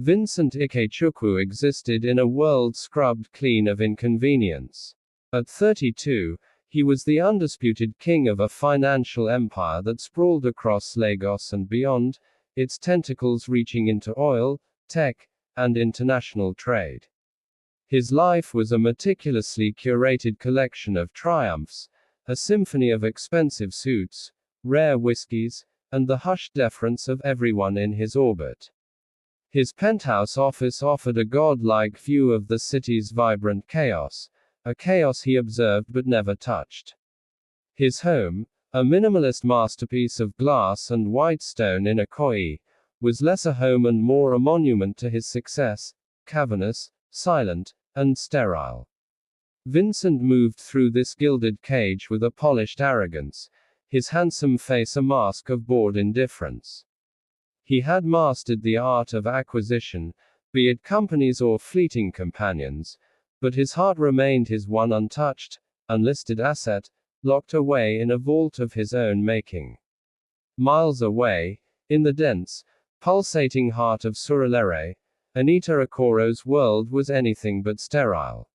Vincent Ikechukwu existed in a world scrubbed clean of inconvenience. At 32, he was the undisputed king of a financial empire that sprawled across Lagos and beyond, its tentacles reaching into oil, tech, and international trade. His life was a meticulously curated collection of triumphs, a symphony of expensive suits, rare whiskies, and the hushed deference of everyone in his orbit. His penthouse office offered a godlike view of the city's vibrant chaos, a chaos he observed but never touched. His home, a minimalist masterpiece of glass and white stone in Ikoyi, was less a home and more a monument to his success, cavernous, silent, and sterile. Vincent moved through this gilded cage with a polished arrogance, his handsome face a mask of bored indifference. He had mastered the art of acquisition, be it companies or fleeting companions, but his heart remained his one untouched, unlisted asset, locked away in a vault of his own making. Miles away, in the dense, pulsating heart of Surulere, Anita Okoro's world was anything but sterile.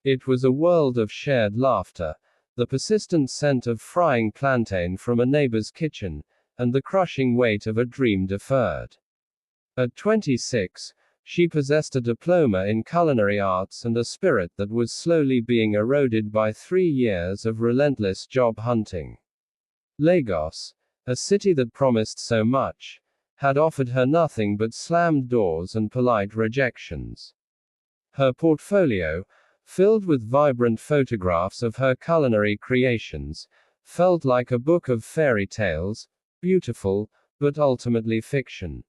It was a world of shared laughter, the persistent scent of frying plantain from a neighbor's kitchen, and the crushing weight of a dream deferred. At 26, she possessed a diploma in culinary arts and a spirit that was slowly being eroded by 3 years of relentless job hunting. Lagos, a city that promised so much, had offered her nothing but slammed doors and polite rejections. Her portfolio, filled with vibrant photographs of her culinary creations, felt like a book of fairy tales, beautiful, but ultimately fiction.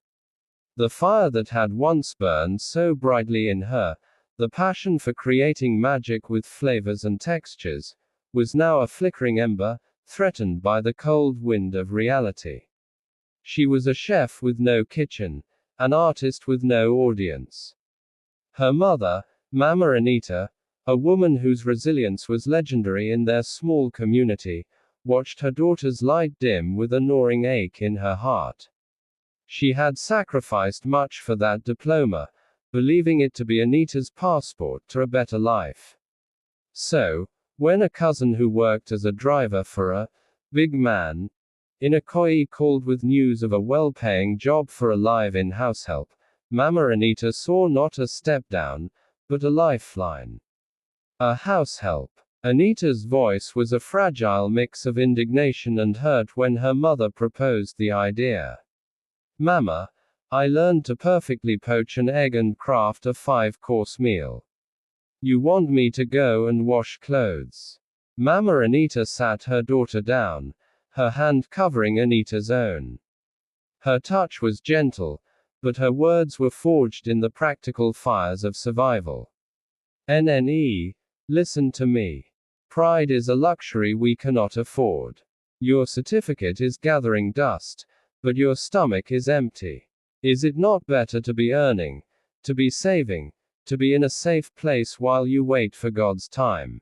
The fire that had once burned so brightly in her, the passion for creating magic with flavors and textures, was now a flickering ember, threatened by the cold wind of reality. She was a chef with no kitchen, an artist with no audience. Her mother, Mama Anita, a woman whose resilience was legendary in their small community, watched her daughter's light dim with a gnawing ache in her heart. She had sacrificed much for that diploma, believing it to be Anita's passport to a better life. So, when a cousin who worked as a driver for a big man in Ikoyi called with news of a well-paying job for a live-in househelp, Mama Anita saw not a step-down, but a lifeline. A househelp. Anita's voice was a fragile mix of indignation and hurt when her mother proposed the idea. Mama, I learned to perfectly poach an egg and craft a 5-course meal. You want me to go and wash clothes? Mama Anita sat her daughter down, her hand covering Anita's own. Her touch was gentle, but her words were forged in the practical fires of survival. NNE, listen to me. Pride is a luxury we cannot afford. Your certificate is gathering dust, but your stomach is empty. Is it not better to be earning, to be saving, to be in a safe place while you wait for God's time?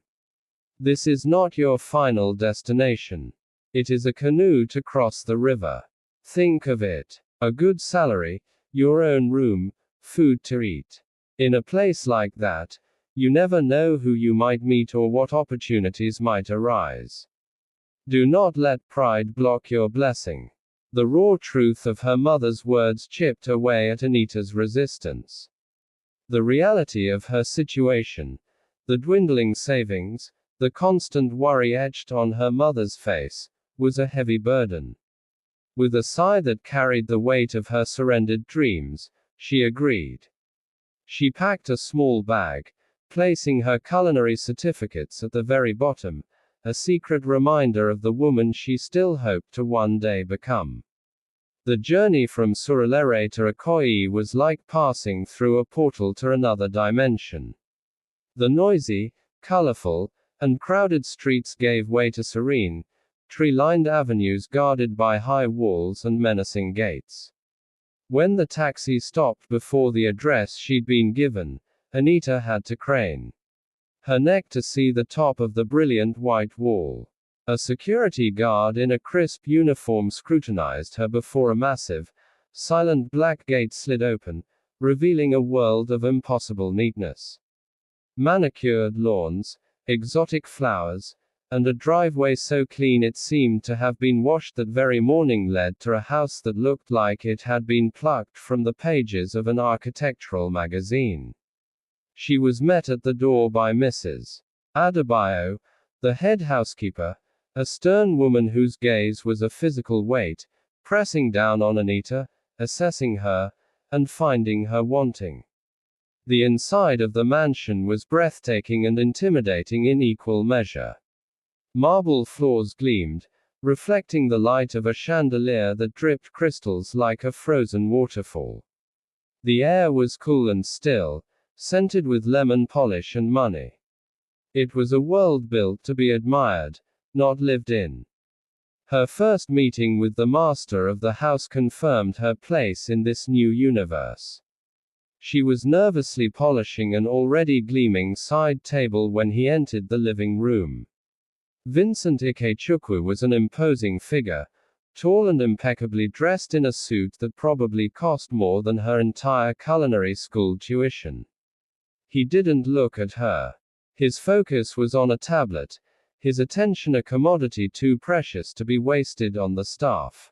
This is not your final destination. It is a canoe to cross the river. Think of it. A good salary, your own room, food to eat. In a place like that, you never know who you might meet or what opportunities might arise. Do not let pride block your blessing. The raw truth of her mother's words chipped away at Anita's resistance. The reality of her situation, the dwindling savings, the constant worry etched on her mother's face, was a heavy burden. With a sigh that carried the weight of her surrendered dreams, she agreed. She packed a small bag, placing her culinary certificates at the very bottom, a secret reminder of the woman she still hoped to one day become. The journey from Surulere to Ikoyi was like passing through a portal to another dimension. The noisy, colorful, and crowded streets gave way to serene, tree-lined avenues guarded by high walls and menacing gates. When the taxi stopped before the address she'd been given, Anita had to crane her neck to see the top of the brilliant white wall. A security guard in a crisp uniform scrutinized her before a massive, silent black gate slid open, revealing a world of impossible neatness. Manicured lawns, exotic flowers, and a driveway so clean it seemed to have been washed that very morning led to a house that looked like it had been plucked from the pages of an architectural magazine. She was met at the door by Mrs. Adebayo, the head housekeeper, a stern woman whose gaze was a physical weight, pressing down on Anita, assessing her, and finding her wanting. The inside of the mansion was breathtaking and intimidating in equal measure. Marble floors gleamed, reflecting the light of a chandelier that dripped crystals like a frozen waterfall. The air was cool and still, scented with lemon polish and money. It was a world built to be admired, not lived in. Her first meeting with the master of the house confirmed her place in this new universe. She was nervously polishing an already gleaming side table when he entered the living room. Vincent Ikechukwu was an imposing figure, tall and impeccably dressed in a suit that probably cost more than her entire culinary school tuition. He didn't look at her. His focus was on a tablet, his attention a commodity too precious to be wasted on the staff.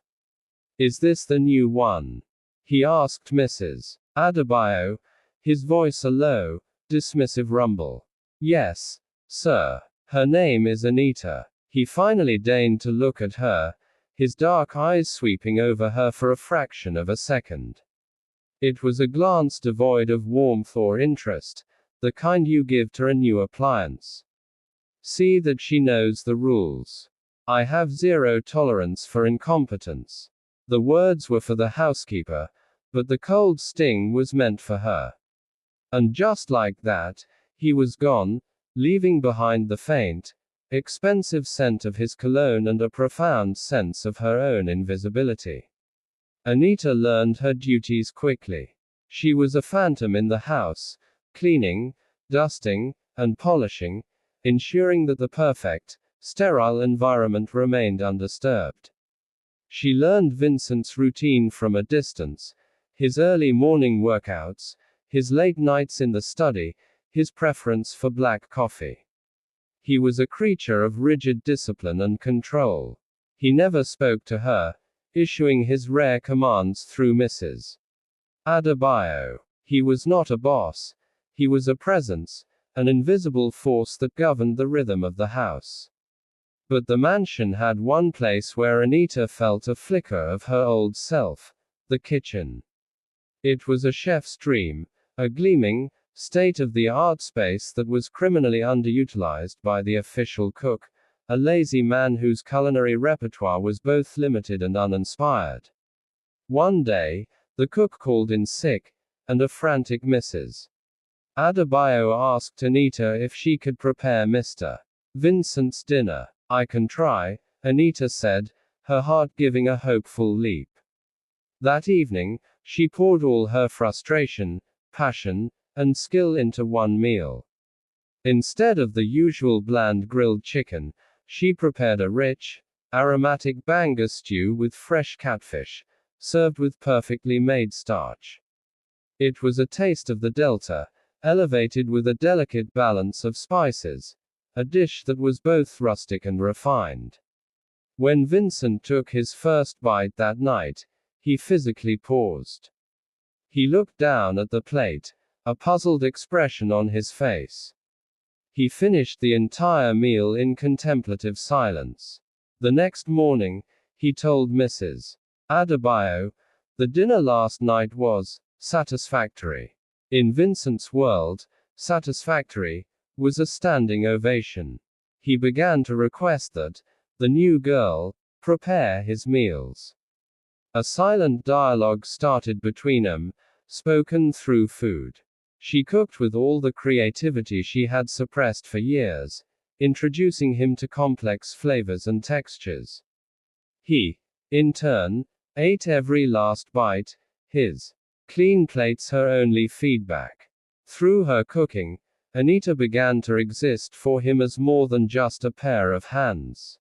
"Is this the new one?" he asked Mrs. Adebayo, his voice a low, dismissive rumble. "Yes, sir. Her name is Anita." He finally deigned to look at her, his dark eyes sweeping over her for a fraction of a second. It was a glance devoid of warmth or interest, the kind you give to a new appliance. "See that she knows the rules. I have zero tolerance for incompetence." The words were for the housekeeper, but the cold sting was meant for her. And just like that, he was gone, leaving behind the faint, expensive scent of his cologne and a profound sense of her own invisibility. Anita learned her duties quickly. She was a phantom in the house, cleaning, dusting, and polishing, ensuring that the perfect, sterile environment remained undisturbed. She learned Vincent's routine from a distance, his early morning workouts, his late nights in the study, his preference for black coffee. He was a creature of rigid discipline and control. He never spoke to her, issuing his rare commands through Mrs. Adebayo. He was not a boss. He was a presence, an invisible force that governed the rhythm of the house. But the mansion had one place where Anita felt a flicker of her old self: the kitchen. It was a chef's dream, a gleaming, state-of-the-art space that was criminally underutilized by the official cook, a lazy man whose culinary repertoire was both limited and uninspired. One day, the cook called in sick, and a frantic Mrs. Adebayo asked Anita if she could prepare Mr. Vincent's dinner. "I can try," Anita said, her heart giving a hopeful leap. That evening, she poured all her frustration, passion, and skill into one meal. Instead of the usual bland grilled chicken, she prepared a rich, aromatic banga stew with fresh catfish, served with perfectly made starch. It was a taste of the Delta, elevated with a delicate balance of spices, a dish that was both rustic and refined. When Vincent took his first bite that night, he physically paused. He looked down at the plate, a puzzled expression on his face. He finished the entire meal in contemplative silence. The next morning, he told Mrs. Adebayo, "The dinner last night was satisfactory." In Vincent's world, satisfactory was a standing ovation. He began to request that the new girl prepare his meals. A silent dialogue started between them, spoken through food. She cooked with all the creativity she had suppressed for years, introducing him to complex flavors and textures. He, in turn, ate every last bite, his clean plates her only feedback. Through her cooking, Anita began to exist for him as more than just a pair of hands.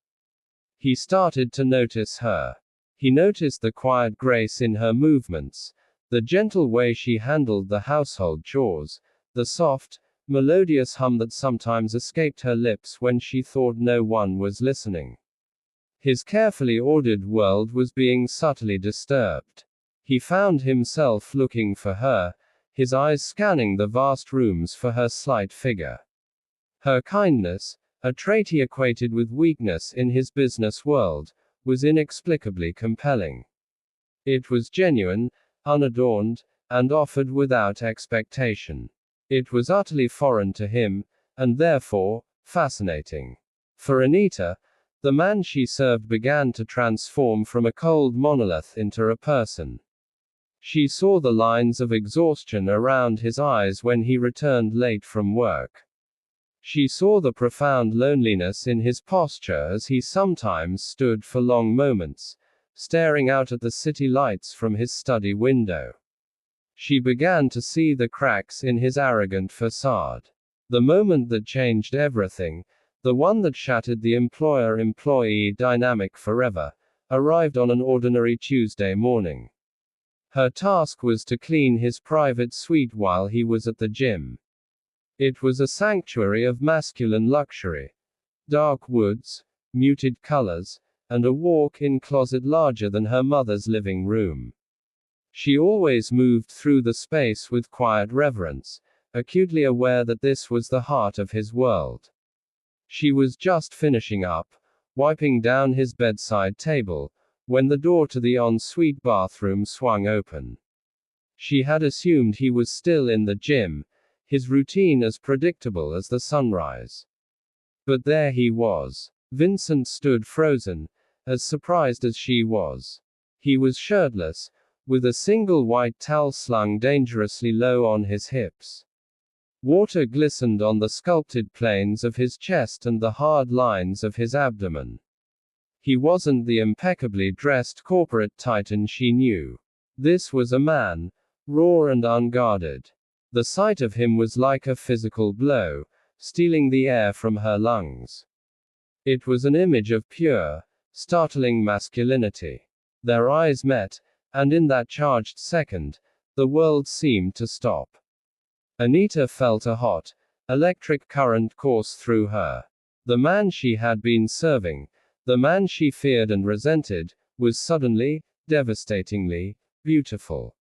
He started to notice her. He noticed the quiet grace in her movements, The gentle way she handled the household chores, the soft, melodious hum that sometimes escaped her lips when she thought no one was listening. His carefully ordered world was being subtly disturbed. He found himself looking for her, his eyes scanning the vast rooms for her slight figure. Her kindness, a trait he equated with weakness in his business world, was inexplicably compelling. It was genuine, unadorned, and offered without expectation. It was utterly foreign to him, and therefore, fascinating. For Anita, the man she served began to transform from a cold monolith into a person. She saw the lines of exhaustion around his eyes when he returned late from work. She saw the profound loneliness in his posture as he sometimes stood for long moments, staring out at the city lights from his study window. She began to see the cracks in his arrogant facade. The moment that changed everything, the one that shattered the employer-employee dynamic forever, arrived on an ordinary Tuesday morning. Her task was to clean his private suite while he was at the gym. It was a sanctuary of masculine luxury. Dark woods, muted colors, and a walk-in closet larger than her mother's living room. She always moved through the space with quiet reverence, acutely aware that this was the heart of his world. She was just finishing up, wiping down his bedside table, when the door to the ensuite bathroom swung open. She had assumed he was still in the gym, his routine as predictable as the sunrise. But there he was. Vincent stood frozen, as surprised as she was. He was shirtless, with a single white towel slung dangerously low on his hips. Water glistened on the sculpted planes of his chest and the hard lines of his abdomen. He wasn't the impeccably dressed corporate titan she knew. This was a man, raw and unguarded. The sight of him was like a physical blow, stealing the air from her lungs. It was an image of pure, startling masculinity. Their eyes met, and in that charged second, the world seemed to stop. Anita felt a hot, electric current course through her. The man she had been serving, the man she feared and resented, was suddenly, devastatingly, beautiful.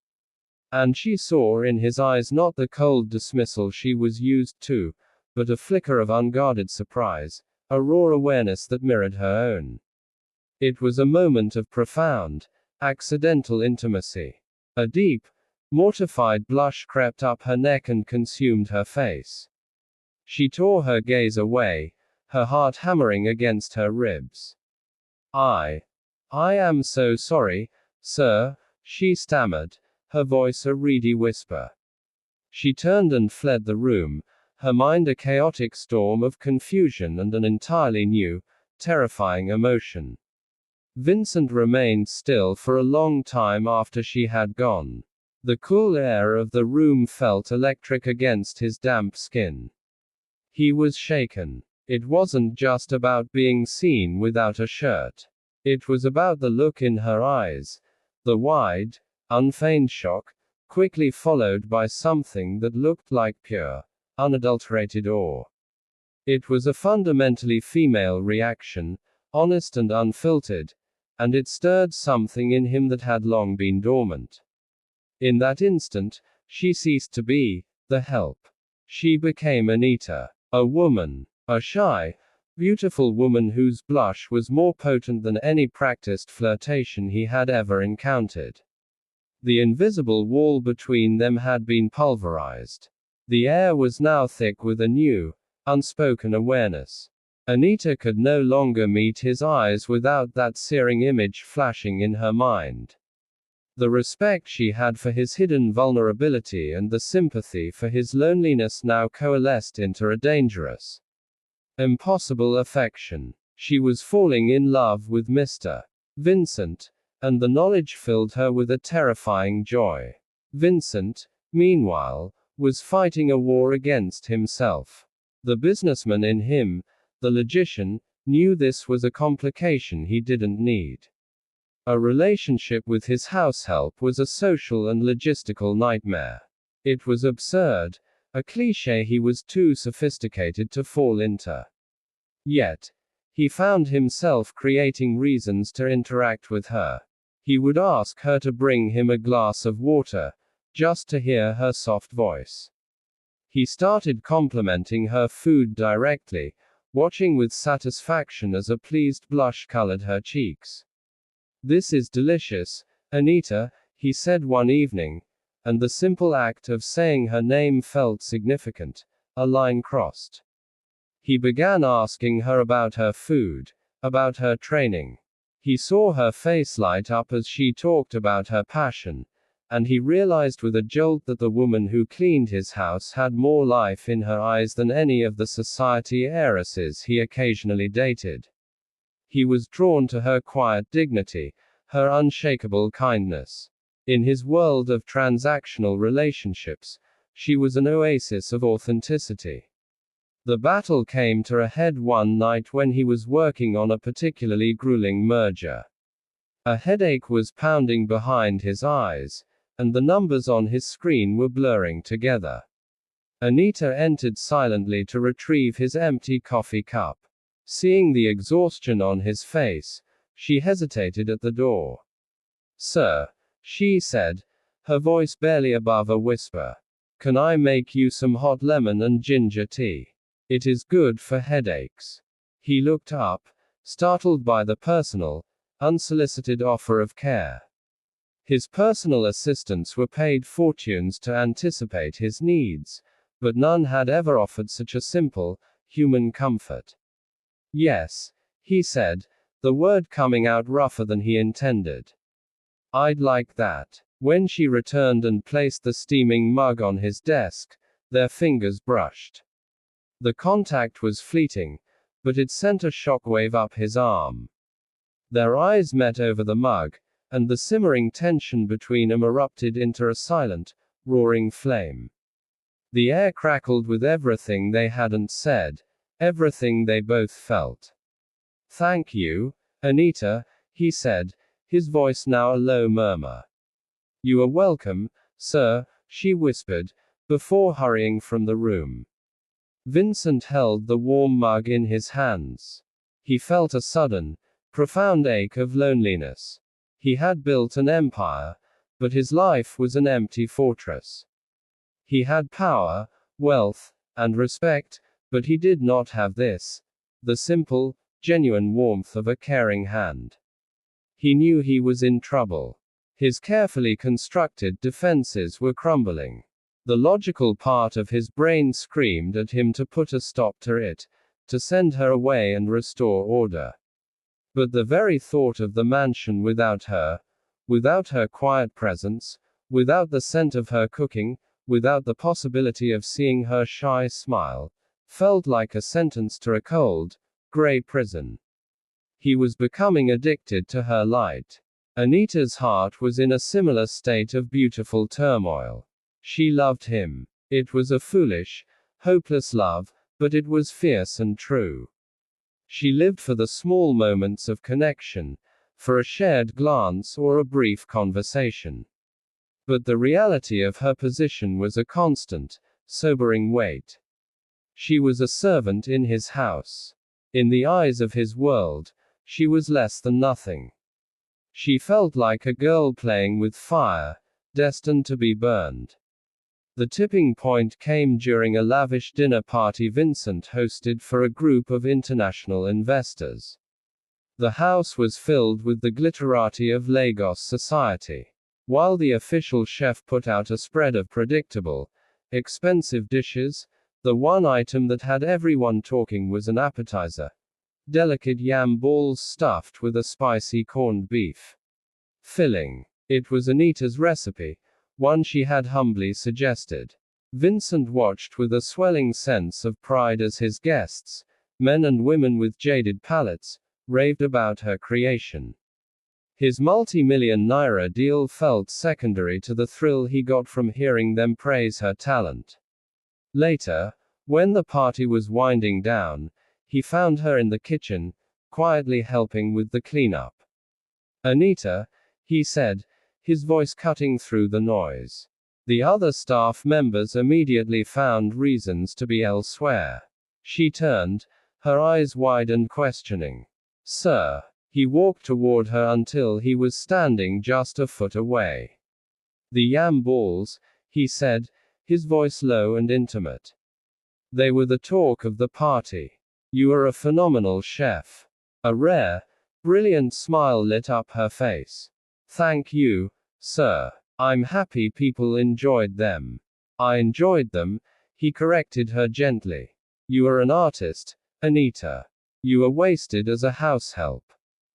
And she saw in his eyes not the cold dismissal she was used to, but a flicker of unguarded surprise, a raw awareness that mirrored her own. It was a moment of profound, accidental intimacy. A deep, mortified blush crept up her neck and consumed her face. She tore her gaze away, her heart hammering against her ribs. I am so sorry, sir, she stammered, her voice a reedy whisper. She turned and fled the room, her mind a chaotic storm of confusion and an entirely new, terrifying emotion. Vincent remained still for a long time after she had gone. The cool air of the room felt electric against his damp skin. He was shaken. It wasn't just about being seen without a shirt. It was about the look in her eyes, the wide, unfeigned shock, quickly followed by something that looked like pure, unadulterated awe. It was a fundamentally female reaction, honest and unfiltered, and it stirred something in him that had long been dormant. In that instant, she ceased to be the help. She became Anita, a woman, a shy, beautiful woman whose blush was more potent than any practiced flirtation he had ever encountered. The invisible wall between them had been pulverized. The air was now thick with a new, unspoken awareness. Anita could no longer meet his eyes without that searing image flashing in her mind. The respect she had for his hidden vulnerability and the sympathy for his loneliness now coalesced into a dangerous, impossible affection. She was falling in love with Mr. Vincent, and the knowledge filled her with a terrifying joy. Vincent, meanwhile, was fighting a war against himself. The businessman in him, the logician, knew this was a complication he didn't need. A relationship with his house help was a social and logistical nightmare. It was absurd, a cliché he was too sophisticated to fall into. Yet, he found himself creating reasons to interact with her. He would ask her to bring him a glass of water, just to hear her soft voice. He started complimenting her food directly, watching with satisfaction as a pleased blush colored her cheeks. "This is delicious, Anita," he said one evening, and the simple act of saying her name felt significant, a line crossed. He began asking her about her food, about her training. He saw her face light up as she talked about her passion, and he realized with a jolt that the woman who cleaned his house had more life in her eyes than any of the society heiresses he occasionally dated. He was drawn to her quiet dignity, her unshakable kindness. In his world of transactional relationships, she was an oasis of authenticity. The battle came to a head one night when he was working on a particularly grueling merger. A headache was pounding behind his eyes, and the numbers on his screen were blurring together. Anita entered silently to retrieve his empty coffee cup. Seeing the exhaustion on his face, she hesitated at the door. "Sir," she said, her voice barely above a whisper, "can I make you some hot lemon and ginger tea? It is good for headaches." He looked up, startled by the personal, unsolicited offer of care. His personal assistants were paid fortunes to anticipate his needs, but none had ever offered such a simple, human comfort. "Yes," he said, the word coming out rougher than he intended. "I'd like that." When she returned and placed the steaming mug on his desk, their fingers brushed. The contact was fleeting, but it sent a shockwave up his arm. Their eyes met over the mug, and the simmering tension between them erupted into a silent, roaring flame. The air crackled with everything they hadn't said, everything they both felt. "Thank you, Anita," he said, his voice now a low murmur. "You are welcome, sir," she whispered, before hurrying from the room. Vincent held the warm mug in his hands. He felt a sudden, profound ache of loneliness. He had built an empire, but his life was an empty fortress. He had power, wealth, and respect, but he did not have this, the simple, genuine warmth of a caring hand. He knew he was in trouble. His carefully constructed defenses were crumbling. The logical part of his brain screamed at him to put a stop to it, to send her away and restore order. But the very thought of the mansion without her quiet presence, without the scent of her cooking, without the possibility of seeing her shy smile, felt like a sentence to a cold, gray prison. He was becoming addicted to her light. Anita's heart was in a similar state of beautiful turmoil. She loved him. It was a foolish, hopeless love, but it was fierce and true. She lived for the small moments of connection, for a shared glance or a brief conversation. But the reality of her position was a constant, sobering weight. She was a servant in his house. In the eyes of his world, she was less than nothing. She felt like a girl playing with fire, destined to be burned. The tipping point came during a lavish dinner party Vincent hosted for a group of international investors. The house was filled with the glitterati of Lagos society. While the official chef put out a spread of predictable, expensive dishes, the one item that had everyone talking was an appetizer. Delicate yam balls stuffed with a spicy corned beef filling. It was Anita's recipe, one she had humbly suggested. Vincent watched with a swelling sense of pride as his guests, men and women with jaded palates, raved about her creation. His multi-million naira deal felt secondary to the thrill he got from hearing them praise her talent. Later, when the party was winding down, he found her in the kitchen, quietly helping with the cleanup. Anita, he said, his voice cutting through the noise. The other staff members immediately found reasons to be elsewhere. She turned, her eyes wide and questioning. Sir. He walked toward her until he was standing just a foot away. The yam balls, he said, his voice low and intimate. They were the talk of the party. You are a phenomenal chef. A rare, brilliant smile lit up her face. Thank you, sir. I'm happy people enjoyed them. I enjoyed them, he corrected her gently. You are an artist, Anita. You are wasted as a house help.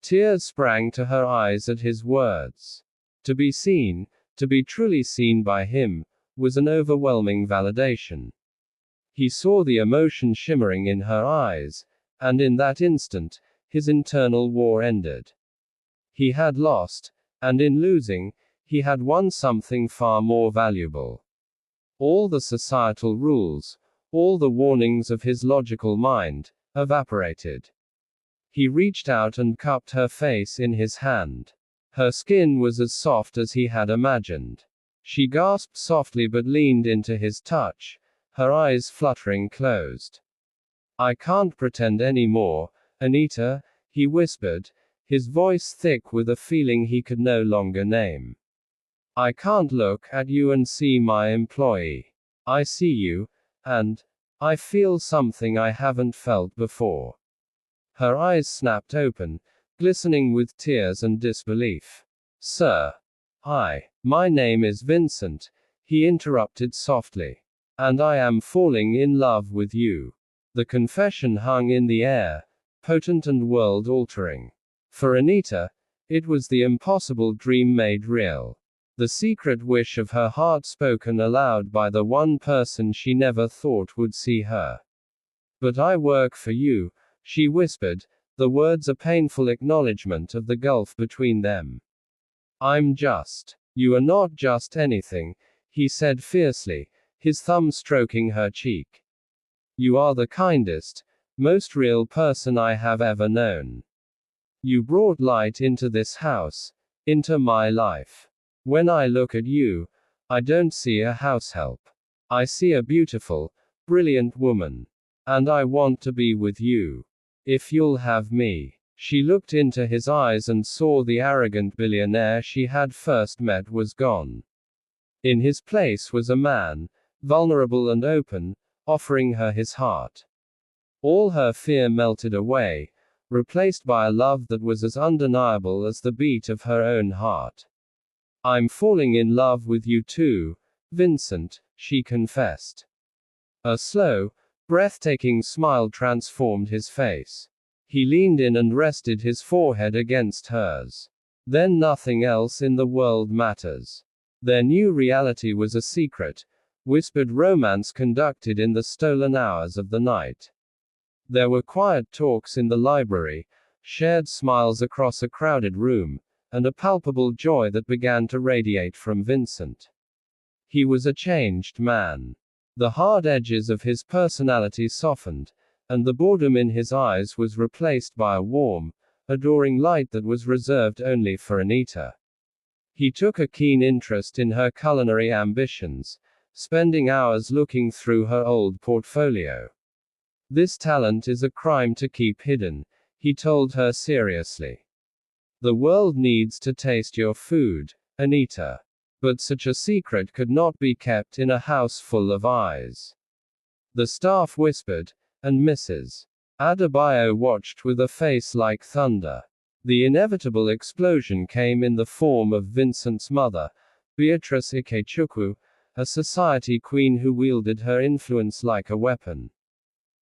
Tears sprang to her eyes at his words. To be seen, to be truly seen by him, was an overwhelming validation. He saw the emotion shimmering in her eyes, and in that instant, his internal war ended. He had lost, and in losing, he had won something far more valuable. All the societal rules, all the warnings of his logical mind, evaporated. He reached out and cupped her face in his hand. Her skin was as soft as he had imagined. She gasped softly but leaned into his touch, her eyes fluttering closed. I can't pretend anymore, Anita, he whispered, his voice thick with a feeling he could no longer name. I can't look at you and see my employee. I see you, and I feel something I haven't felt before. Her eyes snapped open, glistening with tears and disbelief. Sir. My name is Vincent, he interrupted softly. And I am falling in love with you. The confession hung in the air, potent and world-altering. For Anita, it was the impossible dream made real. The secret wish of her heart spoken aloud by the one person she never thought would see her. But I work for you, she whispered, the words a painful acknowledgement of the gulf between them. You are not just anything, he said fiercely, his thumb stroking her cheek. You are the kindest, most real person I have ever known. You brought light into this house, into my life. When I look at you, I don't see a house help. I see a beautiful, brilliant woman. And I want to be with you. If you'll have me. She looked into his eyes and saw the arrogant billionaire she had first met was gone. In his place was a man, vulnerable and open, offering her his heart. All her fear melted away, replaced by a love that was as undeniable as the beat of her own heart. I'm falling in love with you too, Vincent, she confessed. A slow, breathtaking smile transformed his face. He leaned in and rested his forehead against hers. Then nothing else in the world matters. Their new reality was a secret, whispered romance conducted in the stolen hours of the night. There were quiet talks in the library, shared smiles across a crowded room, and a palpable joy that began to radiate from Vincent. He was a changed man. The hard edges of his personality softened, and the boredom in his eyes was replaced by a warm, adoring light that was reserved only for Anita. He took a keen interest in her culinary ambitions, spending hours looking through her old portfolio. This talent is a crime to keep hidden, he told her seriously. The world needs to taste your food, Anita. But such a secret could not be kept in a house full of eyes. The staff whispered, and Mrs. Adebayo watched with a face like thunder. The inevitable explosion came in the form of Vincent's mother, Vincent Ikechukwu, a society queen who wielded her influence like a weapon.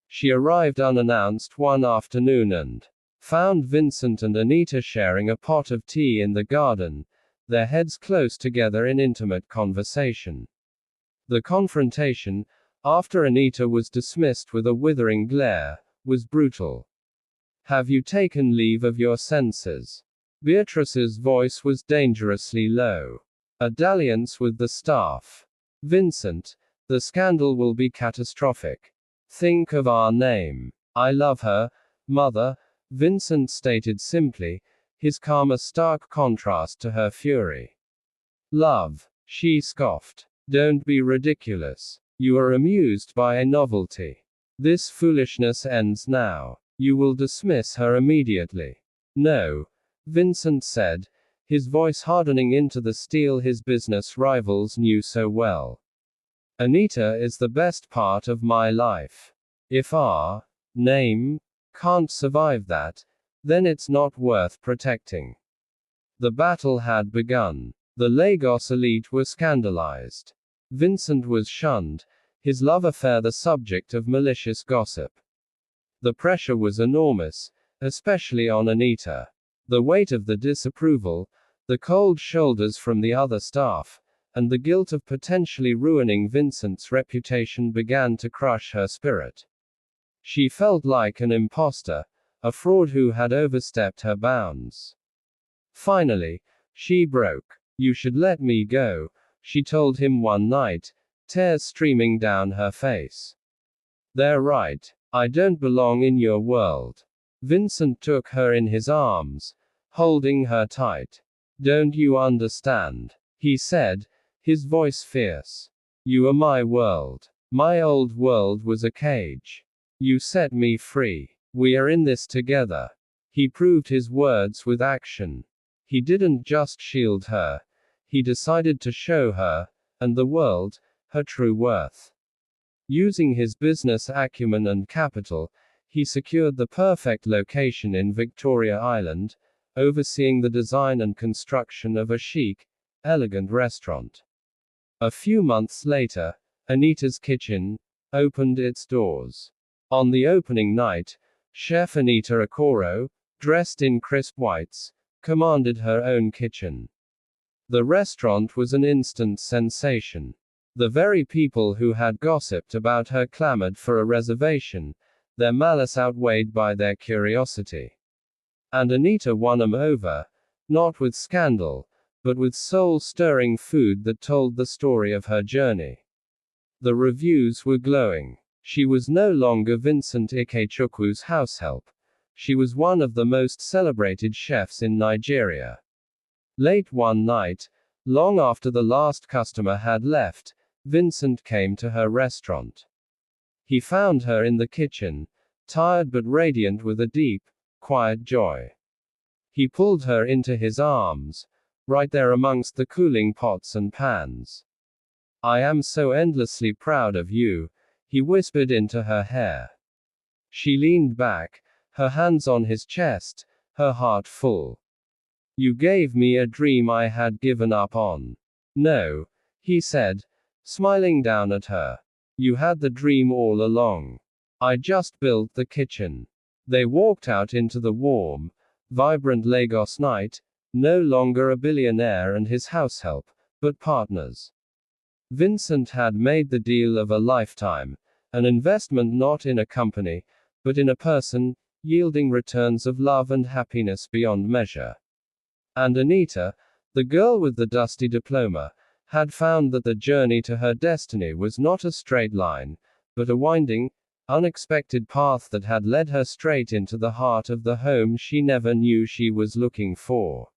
She arrived unannounced one afternoon and found Vincent and Anita sharing a pot of tea in the garden, their heads close together in intimate conversation. The confrontation, after Anita was dismissed with a withering glare, was brutal. Have you taken leave of your senses? Beatrice's voice was dangerously low. A dalliance with the staff. Vincent, the scandal will be catastrophic. Think of our name. I love her, mother, Vincent stated simply, his calm a stark contrast to her fury. Love, she scoffed. Don't be ridiculous. You are amused by a novelty. This foolishness ends now. You will dismiss her immediately. No, Vincent said, his voice hardening into the steel his business rivals knew so well. Anita is the best part of my life. If our name can't survive that, then it's not worth protecting. The battle had begun. The Lagos elite were scandalized. Vincent was shunned, his love affair the subject of malicious gossip. The pressure was enormous, especially on Anita. The weight of the disapproval, the cold shoulders from the other staff, and the guilt of potentially ruining Vincent's reputation began to crush her spirit. She felt like an imposter, a fraud who had overstepped her bounds. Finally, she broke. You should let me go, she told him one night, tears streaming down her face. They're right. I don't belong in your world. Vincent took her in his arms, holding her tight. Don't you understand? He said, his voice fierce. You are my world. My old world was a cage. You set me free. We are in this together. He proved his words with action. He didn't just shield her. He decided to show her, and the world, her true worth. Using his business acumen and capital, he secured the perfect location in Victoria Island, overseeing the design and construction of a chic, elegant restaurant. A few months later, Anita's Kitchen opened its doors. On the opening night, Chef Anita Okoro, dressed in crisp whites, commanded her own kitchen. The restaurant was an instant sensation. The very people who had gossiped about her clamored for a reservation, their malice outweighed by their curiosity. And Anita won them over, not with scandal, but with soul-stirring food that told the story of her journey. The reviews were glowing. She was no longer Vincent Ikechukwu's househelp. She was one of the most celebrated chefs in Nigeria. Late one night, long after the last customer had left, Vincent came to her restaurant. He found her in the kitchen, tired but radiant with a deep, quiet joy. He pulled her into his arms, right there amongst the cooling pots and pans. I am so endlessly proud of you, he whispered into her hair. She leaned back, her hands on his chest, her heart full. You gave me a dream I had given up on. No, he said, smiling down at her. You had the dream all along. I just built the kitchen. They walked out into the warm, vibrant Lagos night, no longer a billionaire and his househelp, but partners. Vincent had made the deal of a lifetime, an investment not in a company, but in a person, yielding returns of love and happiness beyond measure. And Anita, the girl with the dusty diploma, had found that the journey to her destiny was not a straight line, but a winding, unexpected path that had led her straight into the heart of the home she never knew she was looking for.